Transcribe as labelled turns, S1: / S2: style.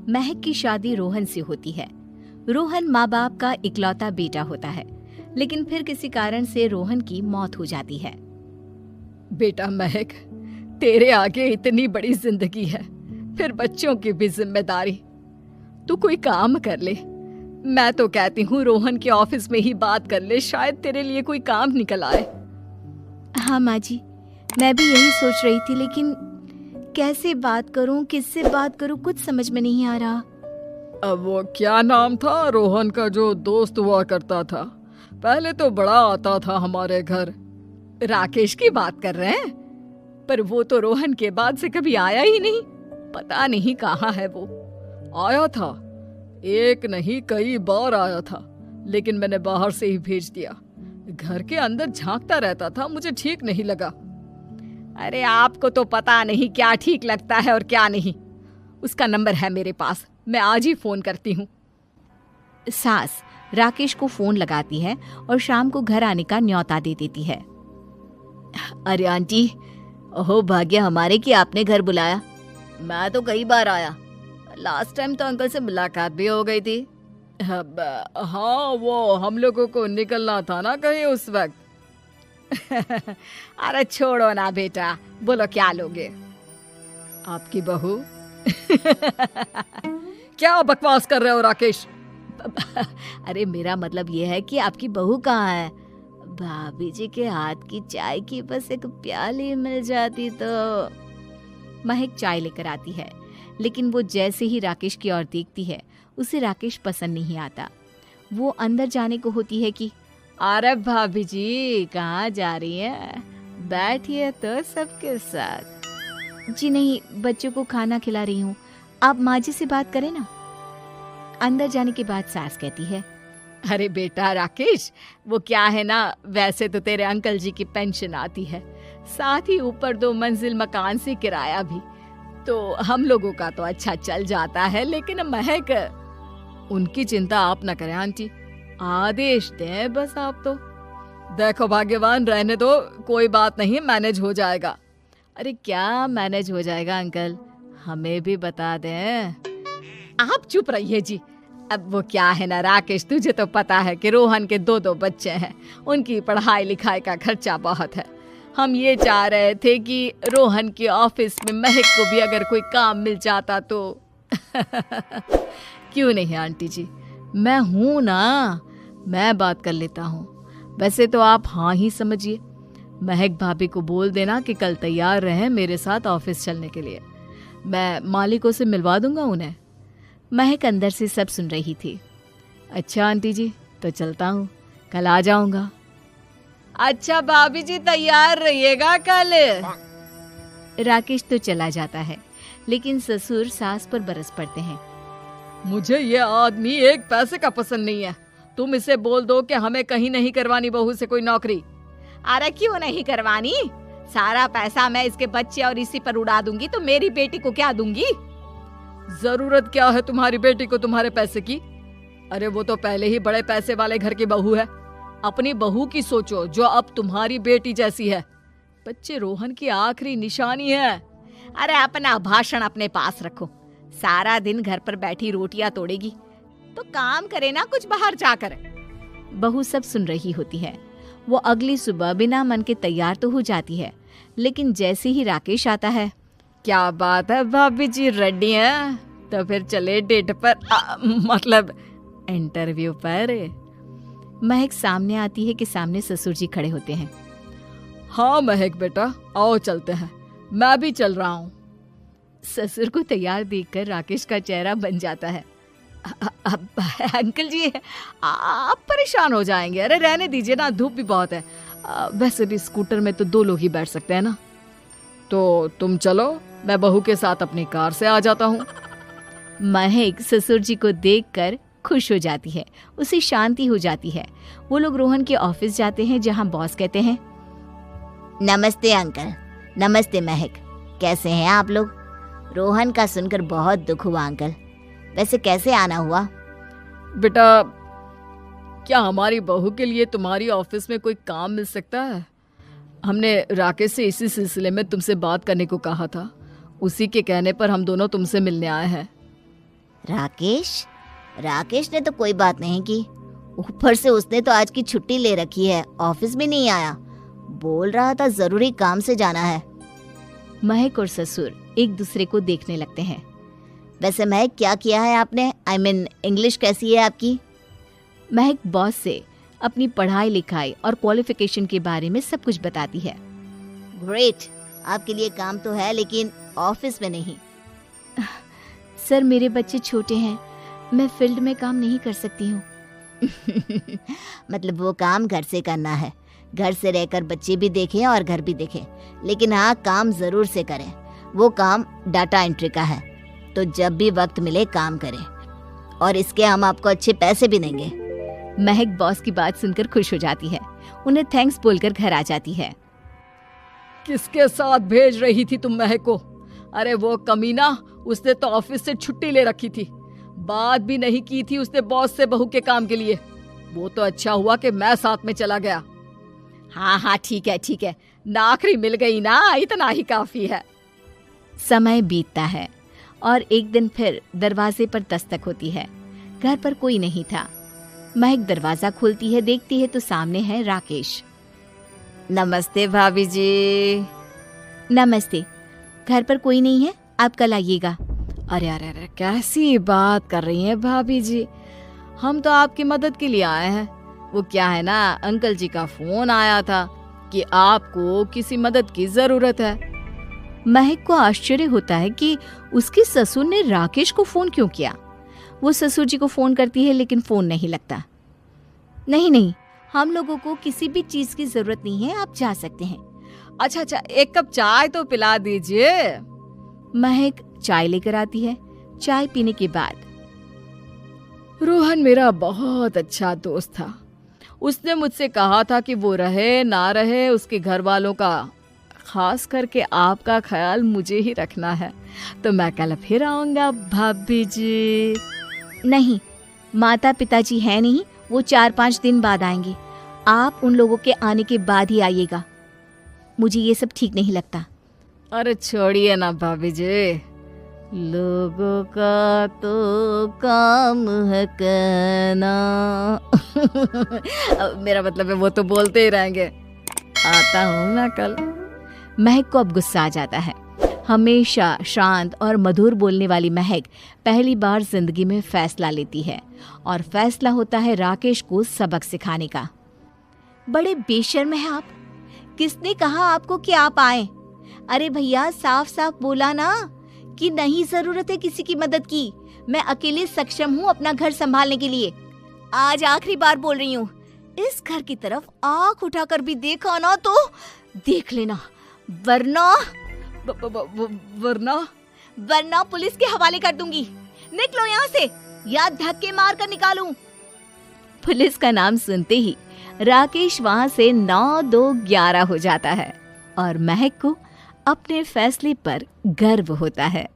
S1: महक की शादी रोहन से होती है। रोहन माँ बाप का इकलौता बेटा होता है, लेकिन फिर किसी कारण से रोहन की मौत हो जाती है।
S2: बेटा महक, तेरे आगे इतनी बड़ी जिंदगी है, फिर बच्चों की भी जिम्मेदारी। तू कोई काम कर ले। मैं तो कहती हूँ रोहन के ऑफिस में ही बात कर ले, शायद तेरे लिए कोई काम निकल आए।
S1: हाँ माँ जी, मैं भी यही सोच रही थी, लेकिन कैसे बात करूं, किससे बात करूं, कुछ समझ में नहीं आ रहा।
S2: अब वो क्या नाम था रोहन का जो दोस्त हुआ करता था, पहले तो बड़ा आता था हमारे घर।
S1: राकेश की बात कर रहे हैं? पर वो तो रोहन के बाद से कभी आया ही नहीं, पता नहीं कहाँ है वो।
S2: आया था, एक नहीं कई बार आया था, लेकिन मैंने बाहर से ही भेज दिया। घर के अंदर झांकता रहता था, मुझे ठीक नहीं लगा।
S1: अरे आपको तो पता नहीं क्या ठीक लगता है और क्या नहीं। उसका नंबर है मेरे पास, मैं आज ही फोन करती हूँ। सास राकेश को फोन लगाती है और शाम को घर आने का न्योता दे देती है।
S3: अरे आंटी, ओहो भाग्य हमारे कि आपने घर बुलाया। मैं तो कई बार आया, लास्ट टाइम तो अंकल से मुलाकात भी हो गई थी।
S2: हाँ, वो हम लोगों को निकलना था ना कहीं उस वक्त।
S1: अरे छोड़ो ना बेटा, बोलो क्या लोगे?
S2: आपकी बहू। क्या बकवास कर रहे हो राकेश?
S3: अरे मेरा मतलब ये है कि आपकी बहू कहाँ है? भाभी जी के हाथ की चाय की बस एक प्याली मिल जाती तो।
S1: महक चाय लेकर आती है, लेकिन वो जैसे ही राकेश की ओर देखती है, उसे राकेश पसंद नहीं आता। वो अंदर जाने को होती है कि
S3: अरे भाभी जी कहाँ जा रही हैं? बैठिए तो सबके साथ।
S1: जी नहीं, बच्चों को खाना खिला रही हूँ, आप माँ जी से बात करें ना। अंदर जाने के बाद सास कहती है,
S2: अरे बेटा राकेश, वो क्या है ना, वैसे तो तेरे अंकल जी की पेंशन आती है, साथ ही ऊपर 2 मंजिल मकान से किराया भी, तो हम लोगों का तो अच्छा चल जाता है। लेकिन महक, उनकी चिंता आप न करें आंटी, आदेश दें बस आप तो। देखो भाग्यवान, रहने दो, कोई बात नहीं, मैनेज हो जाएगा।
S3: अरे क्या मैनेज हो जाएगा अंकल, हमें भी बता दें।
S1: आप चुप रहिए जी। अब वो क्या है ना राकेश, तुझे तो पता है कि रोहन के 2 बच्चे हैं, उनकी पढ़ाई लिखाई का खर्चा बहुत है। हम ये चाह रहे थे कि रोहन के ऑफिस में महक को भी अगर कोई काम मिल जाता तो।
S3: क्यों नहीं आंटी जी, मैं हूं ना, मैं बात कर लेता हूँ। वैसे तो आप हाँ ही समझिए। महक भाभी को बोल देना कि कल तैयार रहें मेरे साथ ऑफिस चलने के लिए, मैं मालिकों से मिलवा दूंगा उन्हें।
S1: महक अंदर से सब सुन रही थी।
S3: अच्छा आंटी जी, तो चलता हूँ, कल आ जाऊंगा।
S2: अच्छा भाभी जी, तैयार रहिएगा कल।
S1: राकेश तो चला जाता है, लेकिन ससुर सास पर बरस पड़ते हैं।
S2: मुझे ये आदमी एक पैसे का पसंद नहीं है। तुम इसे बोल दो कि हमें कहीं नहीं करवानी बहू से कोई नौकरी।
S1: अरे क्यों नहीं करवानी? सारा पैसा मैं इसके बच्चे और इसी पर उड़ा दूंगी, तो मेरी बेटी को क्या दूंगी?
S2: जरूरत क्या है तुम्हारी बेटी को तुम्हारे पैसे की? अरे वो तो पहले ही बड़े पैसे वाले घर की बहू है। अपनी बहू की सोचो जो अब तुम्हारी बेटी जैसी है। बच्चे रोहन की आखिरी निशानी है।
S1: अरे अपना भाषण अपने पास रखो, सारा दिन घर पर बैठी रोटियां तोड़ेगी, तो काम करे ना कुछ बाहर जाकर। बहू सब सुन रही होती है। वो अगली सुबह बिना मन के तैयार तो हो जाती है, लेकिन जैसे ही राकेश आता है,
S2: क्या बात है भाभी जी, रेडी हैं? तो फिर चले डेट पर, मतलब इंटरव्यू पर।
S1: महक सामने आती है कि सामने ससुर जी खड़े होते हैं।
S2: हाँ महक बेटा, आओ चलते हैं, मैं भी चल रहा हूँ।
S1: ससुर को तैयार देखकर राकेश का चेहरा बन जाता है।
S2: अंकल जी, आप परेशान हो जाएंगे। अरे रहने दीजिए ना, धूप भी बहुत है। वैसे भी स्कूटर में तो 2 लोग ही बैठ सकते हैं ना। तो तुम चलो, मैं बहू के साथ अपनी कार से आ जाता हूँ।
S1: महक ससुर जी को देखकर खुश हो जाती है, उसे शांति हो जाती है। वो लोग रोहन के ऑफिस जाते हैं, जहाँ बॉस कहते हैं,
S3: नमस्ते अंकल। नमस्ते महक, कैसे हैं आप लोग? रोहन का सुनकर बहुत दुख हुआ अंकल, वैसे कैसे आना हुआ?
S2: बेटा, क्या हमारी बहू के लिए तुम्हारी ऑफिस में कोई काम मिल सकता है? हमने राकेश से इसी सिलसिले में तुमसे बात करने को कहा था, उसी के कहने पर हम दोनों तुमसे मिलने आए हैं।
S4: राकेश ने तो कोई बात नहीं की, ऊपर से उसने तो आज की छुट्टी ले रखी है, ऑफिस भी नहीं आया, बोल रहा था जरूरी काम से जाना है।
S1: महक और ससुर एक दूसरे को देखने लगते हैं।
S4: वैसे महक क्या किया है आपने? इंग्लिश कैसी है आपकी?
S1: महक बॉस से अपनी पढ़ाई लिखाई और क्वालिफिकेशन के बारे में सब कुछ बताती है।
S4: ग्रेट, आपके लिए काम तो है लेकिन ऑफिस में नहीं।
S1: सर मेरे बच्चे छोटे हैं, मैं फील्ड में काम नहीं कर सकती हूँ।
S4: मतलब वो काम घर से करना है, घर से रहकर बच्चे भी देखें और घर भी देखें, लेकिन हाँ काम जरूर से करें। वो काम डाटा एंट्री का है, तो जब भी वक्त मिले काम करें, और इसके हम आपको अच्छे पैसे भी देंगे।
S1: महक बॉस की बात सुनकर खुश हो जाती है, उन्हें थैंक्स बोलकर घर आ जाती है।
S3: किसके साथ भेज रही थी तुम महक को? अरे वो कमीना, उसने तो ऑफिस से छुट्टी ले रखी थी, बात भी नहीं की थी उसने बॉस से बहू के काम के लिए। वो तो अच्छा हुआ कि मैं साथ में चला गया।
S2: हाँ ठीक है, नौकरी मिल गई ना, इतना ही काफी है।
S1: समय बीतता है और एक दिन फिर दरवाजे पर दस्तक होती है। घर पर कोई नहीं था। महक दरवाजा खोलती है, देखती है तो सामने है राकेश।
S2: नमस्ते भाभी जी।
S1: नमस्ते, घर पर कोई नहीं है, आप कल आइएगा।
S3: अरे कैसी बात कर रही हैं भाभी जी, हम तो आपकी मदद के लिए आए हैं। वो क्या है ना, अंकल जी का फोन आया था कि आपको किसी मदद की जरूरत है।
S1: महक को आश्चर्य होता है कि उसके ससुर ने राकेश को फोन क्यों किया। वो ससुर जी को फोन करती है लेकिन फोन नहीं लगता। नहीं, हम लोगों को किसी भी चीज की जरूरत नहीं है, आप जा सकते हैं।
S3: अच्छा, एक कप चाय तो पिला दीजिए।
S1: महक चाय लेकर आती है। चाय पीने के बाद,
S3: रोहन मेरा बहुत अच्छा दोस्त था, उसने मुझसे कहा था कि वो रहे ना रहे उसके घर वालों का, खास करके आपका ख्याल मुझे ही रखना है, तो मैं कल फिर आऊंगा भाभी जी।
S1: नहीं, माता पिताजी है नहीं, वो 4-5 दिन बाद आएंगे। आप उन लोगों के आने के बाद ही आइएगा, मुझे ये सब ठीक नहीं लगता।
S3: अरे छोड़िए ना भाभी जी, लोगों का तो काम है कहना। मेरा मतलब है वो तो बोलते ही रहेंगे। आता हूँ मैं कल।
S1: महक को अब गुस्सा आ जाता है। हमेशा शांत और मधुर बोलने वाली महक पहली बार जिंदगी में फैसला लेती है, और फैसला होता है राकेश को सबक सिखाने का। बड़े बेशर्म हैं आप, किसने कहा आपको कि आप आए? अरे भैया, साफ साफ बोला ना कि नहीं जरूरत है किसी की मदद की, मैं अकेले सक्षम हूँ अपना घर संभालने के लिए। आज आखिरी बार बोल रही हूँ, इस घर की तरफ आंख उठाकर भी देखा ना तो देख लेना, वरना पुलिस के हवाले कर दूंगी। निकलो यहाँ से, या धक्के मार कर निकालूं। पुलिस का नाम सुनते ही राकेश वहां से 9-2-11 हो जाता है, और महक को अपने फैसले पर गर्व होता है।